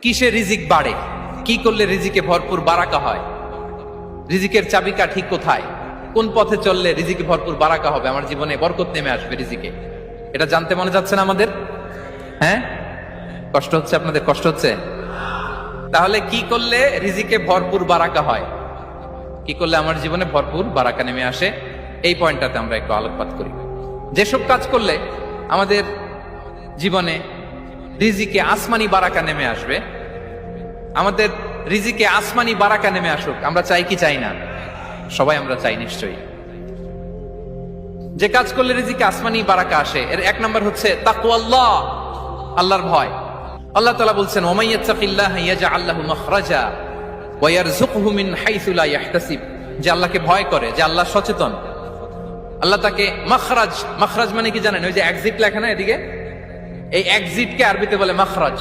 কিসে রিজিক বাড়ে, কি করলে রিজিকে ভরপুর বারাকা হয়, রিজিকের চাবিকা ঠিক কোথায়, কোন পথে চললে রিজিকে ভরপুর বারাকা হবে, আমার জীবনে বরকত নেমে আসবে রিজিকে, এটা জানতে মনে যাচ্ছে না আমাদের? হ্যাঁ, কষ্ট হচ্ছে আপনাদের? কষ্ট হচ্ছে? তাহলে কি করলে রিজিকে ভরপুর বারাকা হয়, কি করলে আমার জীবনে ভরপুর বারাকা নেমে আসে, এই পয়েন্টটাতে আমরা একটু আলোকপাত করি। যেসব কাজ করলে আমাদের জীবনে রিজিকে আসমানি বারাকা নেমে আসবে, আমাদের রিজিকে আসমানি বারাকা নেমে আসুক, আমরা চাই কি চাই না? সবাই আমরা চাই নিশ্চয়ই। যে কাজ করলে রিজিকে আসমানি বারাকা আসে, এর এক নম্বর হচ্ছে তাকওয়াল্লাহ, আল্লাহর ভয়। আল্লাহ তাআলা বলছেন, ওয়া মাইয়াত্তাকিল্লাহা ইয়াজআল লাহু মাখরাজা ওয়া ইয়ারযুকহু মিন হাইসু লা ইয়াহতাসিব। যে আল্লাহকে ভয় করে, যে আল্লাহ সচেতন, আল্লাহ তাকে মাখরাজ, মাখরাজ মানে কি জানেন? ওই যে এক্সিট লেখা না এদিকে, এই এক্সিটকে আরবিতে বলে মাখরাজ।